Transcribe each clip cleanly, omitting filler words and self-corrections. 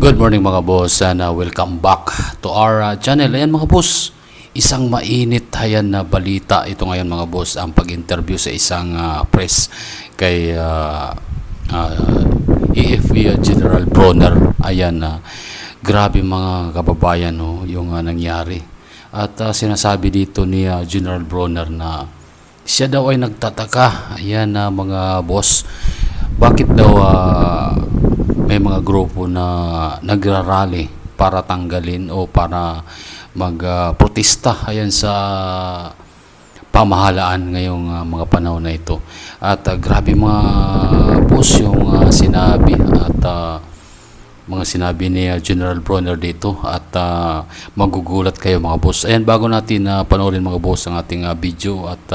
Good morning mga boss and welcome back to our channel. Ayan mga boss, isang mainit hayan na balita ito ngayon mga boss, ang pag-interview sa isang press kay AFP General Bronner. Ayan, grabe mga kababayan yung nangyari. At sinasabi dito ni General Bronner na siya daw ay nagtataka. Ayan mga boss, bakit daw may mga grupo na nagrarally para tanggalin o para magprotesta ayan sa pamahalaan ngayong mga panahon na ito. At grabe mga boss yung sinabi at mga sinabi ni General Bronner dito at magugulat kayo mga boss. Ayan, bago natin panoorin mga boss ang ating video at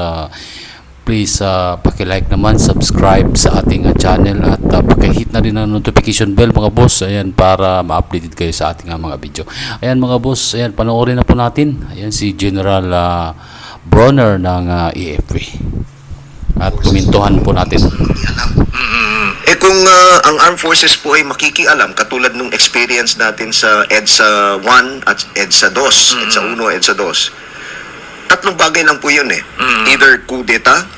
please paki-like naman, subscribe sa ating channel at paki-hit na rin ang notification bell mga boss. Ayan, para ma-updated kayo sa ating mga video. Ayan mga boss, ayan, panoorin na po natin. Ayan si General Bronner ng AFP. At kumintuhan po natin. Kung ang Armed Forces po ay makikialam, katulad nung experience natin sa EDSA 1 at EDSA 2, EDSA 1, EDSA 2, tatlong bagay lang po yun eh. Either coup d'etat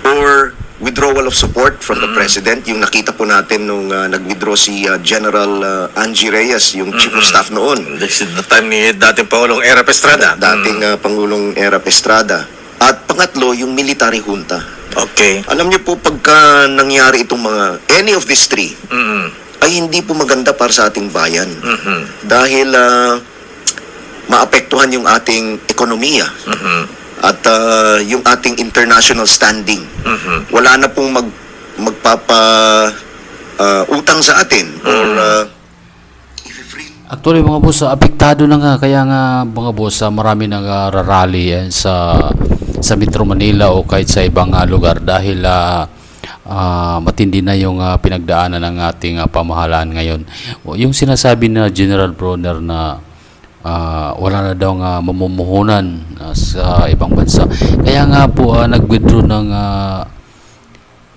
or withdrawal of support from the President. Yung nakita po natin nung nag-withdraw si General Angie Reyes, yung Chief of Staff noon. This is the time ni dating Pangulong Erap Estrada. Dating Pangulong Erap Estrada. At pangatlo, yung military junta. Okay. Alam niyo po, pagka nangyari itong any of these three, ay hindi po maganda para sa ating bayan. Dahil maapektuhan yung ating ekonomiya at yung ating international standing. Wala na pong utang sa atin or Actually mga boss, apektado na nga, kaya nga mga boss, marami nang rarally sa Metro Manila o kahit sa ibang lugar dahil matindi na yung pinagdaanan ng ating pamahalaan ngayon. Yung sinasabi na General Bronner na wala na daw mamumuhunan sa ibang bansa. Kaya nga po nag-withdraw ng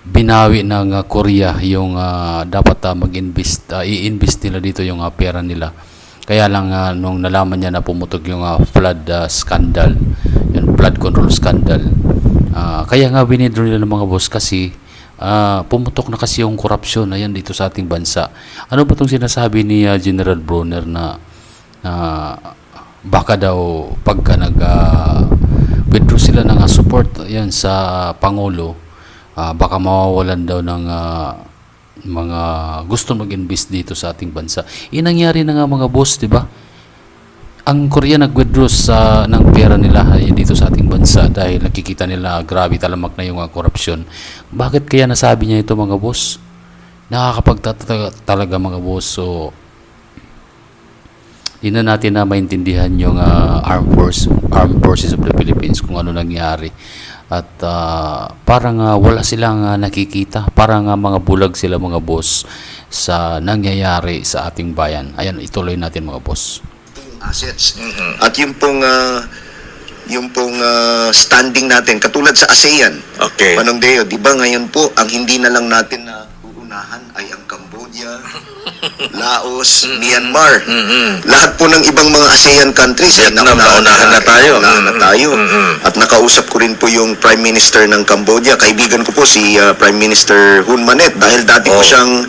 binawi ng Korea yung dapat mag-invest, i-invest nila dito yung pera nila. Kaya lang nung nalaman niya na pumutok yung flood scandal, yung flood control scandal, kaya nga winidraw nila ng mga boss kasi pumutok na kasi yung korupsyon ayan dito sa ating bansa. Ano ba itong sinasabi ni General Bronner na baka daw pagka withdraw sila ng support yan sa Pangulo, baka mawawalan daw ng mga gusto mag-invest dito sa ating bansa. Nangyari na nga mga boss, di ba? Ang Korea nag-withdraw ng pera nila dito sa ating bansa dahil nakikita nila grabe talamak na yung korupsyon. Bakit kaya nasabi niya ito mga boss? Nakakapagtataka talaga mga boss. So di na natin na maintindihan yung Armed Forces of the Philippines kung ano nangyari. At parang wala silang nakikita. Parang mga bulag sila mga boss sa nangyayari sa ating bayan. Ayan, ituloy natin mga boss. Assets. At yung pong standing natin, katulad sa ASEAN. Okay. Manong Deo, di ba ngayon po, ang hindi na lang natin na uunahan ay ang Cambodia, Laos, Myanmar. Lahat po ng ibang mga ASEAN countries ay naunahan na tayo. At nakausap ko rin po yung Prime Minister ng Cambodia. Kaibigan ko po si Prime Minister Hun Manet dahil dati po siyang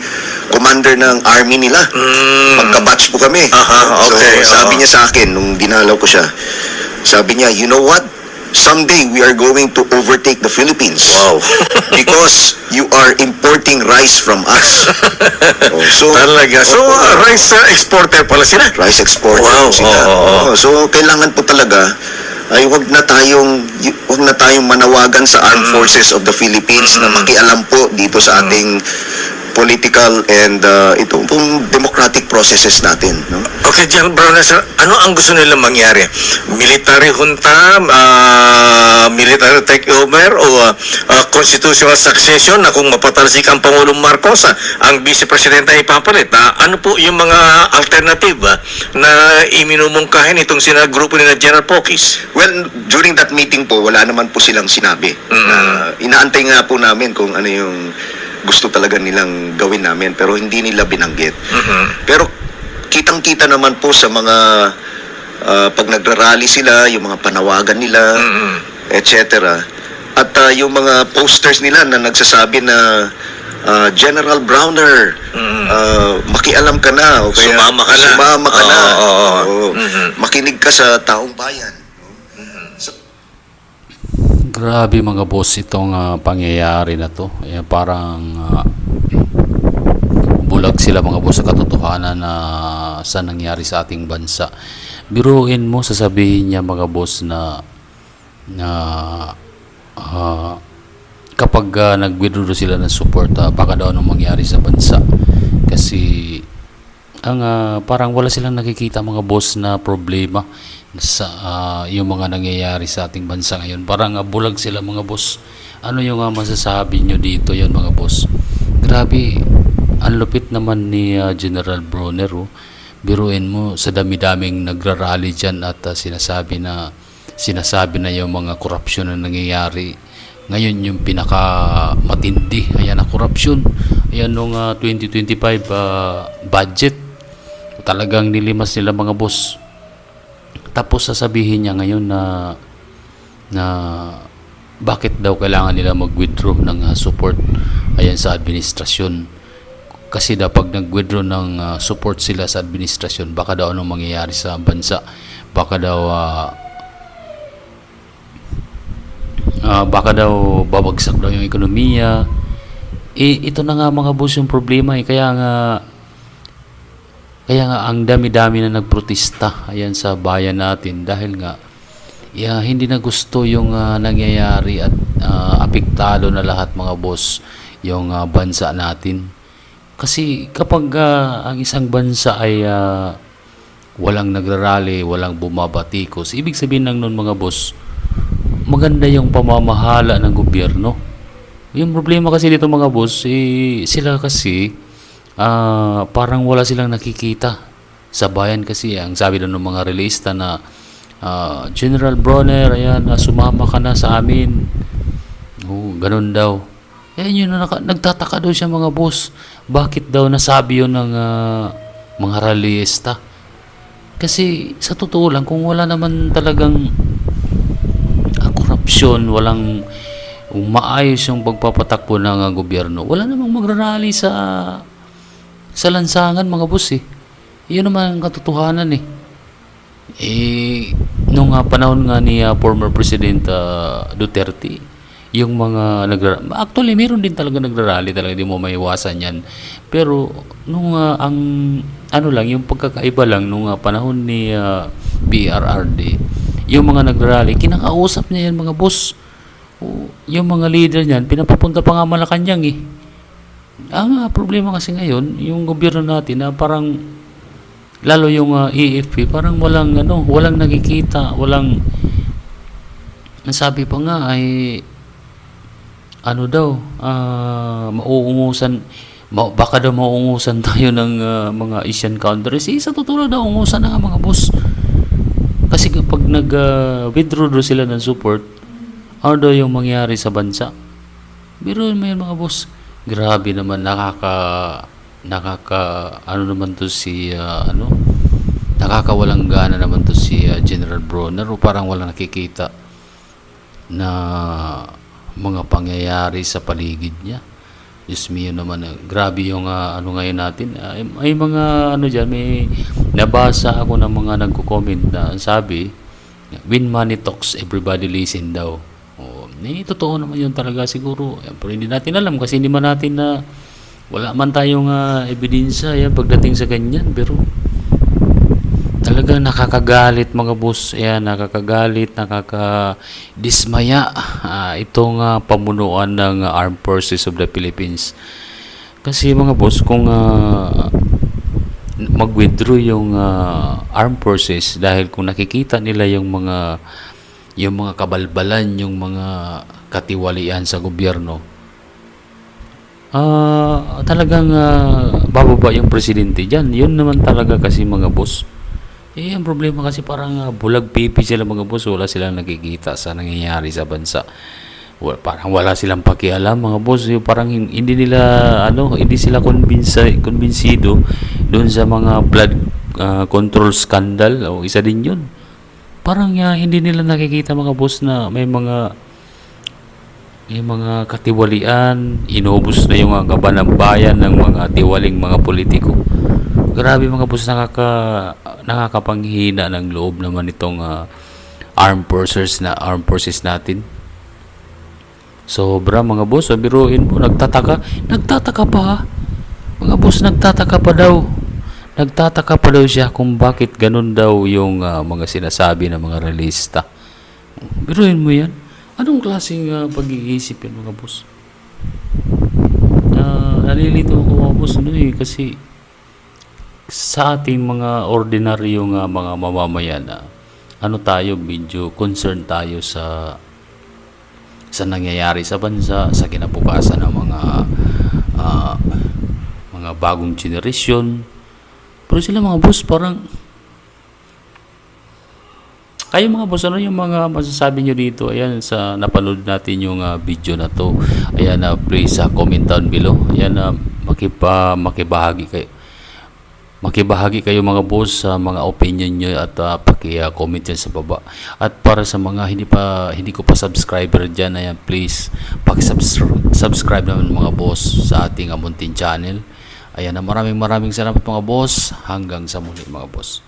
commander ng army nila. Magka-batch po kami. Okay. So sabi niya sa akin nung dinalaw ko siya, sabi niya, you know what? Someday we are going to overtake the Philippines. Wow. Because you are importing rice from us. So Talaga. So, rice exporter pala sila. rice exporter Wow. sila. So kailangan po talaga ay wag na tayong manawagan sa Armed Forces of the Philippines na makialam po dito sa ating political and itong democratic processes natin, no? Okay, General Bronner, sir, ano ang gusto nila mangyari? Military junta, military takeover o constitutional succession na kung mapatalsik ang Pangulong Marcos, ang Vice Presidente ay ipapalit? Ano po yung mga alternative na iminumungkahin itong grupo nila General Pokis? Well, during that meeting po, wala naman po silang sinabi. Inaantay nga po namin kung ano yung gusto talaga nilang gawin namin pero hindi nila binanggit. Pero kitang-kita naman po sa mga pag nagrarally sila, yung mga panawagan nila, etc. At yung mga posters nila na nagsasabi na General Browner, makialam ka na, o kaya Sumama ka na. sumama ka na. Oo. Oo. Makinig ka sa taong bayan. Grabe mga boss itong pangyayari na to. Parang bulag sila mga boss sa katotohanan na sa nangyari sa ating bansa. Biruin mo, sasabihin niya mga boss na kapag nag-withdraw sila ng support, baka daw anong mangyari sa bansa. Kasi ang parang wala silang nakikita mga boss na problema sa yung mga nangyayari sa ating bansa ngayon. Parang bulag sila mga boss. Ano yung masasabi nyo dito yon mga boss? Grabe, ang lupit naman ni General Bronner. Biruin mo, sa dami-daming nagrarally dyan at sinasabi na yung mga korupsyon na nangyayari ngayon yung pinaka matindi. Ayan ang korupsyon. Ayan nung 2025 budget, talagang nilimas nila mga boss. Tapos sasabihin niya ngayon na bakit daw kailangan nila mag-withdraw ng support ayan sa administrasyon. Kasi daw pag nag-withdraw ng support sila sa administrasyon, baka daw anong mangyayari sa bansa. Baka daw babagsak daw yung ekonomiya. Ito na nga mga boss yung problema. Kaya nga ang dami-dami na nagprotesta ayan sa bayan natin dahil nga hindi na gusto yung nangyayari at apektado na lahat mga boss yung bansa natin. Kasi kapag ang isang bansa ay walang nagrarally, walang bumabatikos, ibig sabihin lang nun mga boss, maganda yung pamamahala ng gobyerno. Yung problema kasi dito mga boss, sila kasi parang wala silang nakikita sa bayan kasi ang sabi doon ng mga relista na General Bronner, ayan, sumama ka na sa amin. Ganun daw. Yun na nagtataka daw siya mga boss. Bakit daw nasabi yun ng mga relista? Kasi sa totoo lang, kung wala naman talagang korupsyon, walang maayos yung pagpapatakbo ng gobyerno, wala namang magrarally sa lansangan mga boss Yun naman ang katotohanan nung panahon nga ni former President Duterte, yung mga actually meron din talaga nagrarally, talaga di mo maiwasan yan. Pero nung ang lang, yung pagkakaiba lang nung panahon ni PRRD, yung mga nagrarally, kinakausap niya yan mga boss. Yung mga leader niyan, pinapapunta pa nga Malacanang Ang problema kasi ngayon, yung gobyerno natin na parang lalo yung AFP, parang walang nakikita, walang nasabi pa nga ay baka daw mauungusan tayo ng mga Asian countries. Sa totoo daw ungusan na nga mga boss. Kasi kapag nag-withdraw sila ng support, ano daw yung mangyari sa bansa? Pero may mga boss, grabe naman, nakakawalang gana naman to si General Bronner, o parang walang nakikita na mga pangyayari sa paligid niya. Diyos mio naman, grabe yung ngayon natin. May mga dyan, may nabasa ako ng mga nagko-comment na sabi, when money talks, everybody listen daw. Totoo naman yun talaga siguro. Pero hindi natin alam kasi hindi man natin wala man tayong ebidensya pagdating sa ganyan. Pero talagang nakakagalit mga boss. Nakakagalit, nakakadismaya itong pamunuan ng Armed Forces of the Philippines. Kasi mga boss, kung mag-withdraw yung Armed Forces dahil kung nakikita nila yung mga kabalbalan, yung mga katiwalian sa gobyerno, talagang bababa yung presidente dyan. Yun naman talaga kasi mga boss. Ang problema kasi parang bulag pipi sila mga boss. Wala silang nakikita sa nangyayari sa bansa. Parang wala silang pakialam mga boss. Parang hindi sila kumbinsido doon sa mga control scandal, o isa din yun. Parang hindi nila nakikita mga boss na may mga katiwalian, inubos na yung kaban ng bayan ng mga tiwaling mga politiko. Grabe mga boss, nakakapanghina ng loob naman itong armed forces natin. Sobra mga boss, biruin mo, nagtataka pa. Mga boss, nagtataka pa daw siya kung bakit ganun daw yung mga sinasabi ng mga realista. Biruin mo yan. Anong klaseng pag-iisip yan mga boss? Nalilito ako mga boss, kasi sa ating mga ordinaryong mga mamamayan, tayo, medyo concerned tayo sa nangyayari sa bansa, sa kinabukasan ng mga bagong generasyon. Pero sila mga boss, parang kayo mga boss, ano yung mga masasabi nyo dito? Ayan, sa napanood natin yung video na to. Ayan, please comment down below. Ayan, makibahagi kayo mga boss sa mga opinion nyo, at paki-comment dyan sa baba. At para sa mga hindi ko pa subscriber dyan, ayan, please paki-subscribe naman mga boss sa ating Amuntin channel. Ayan, maraming salamat mga boss. Hanggang sa muli mga boss.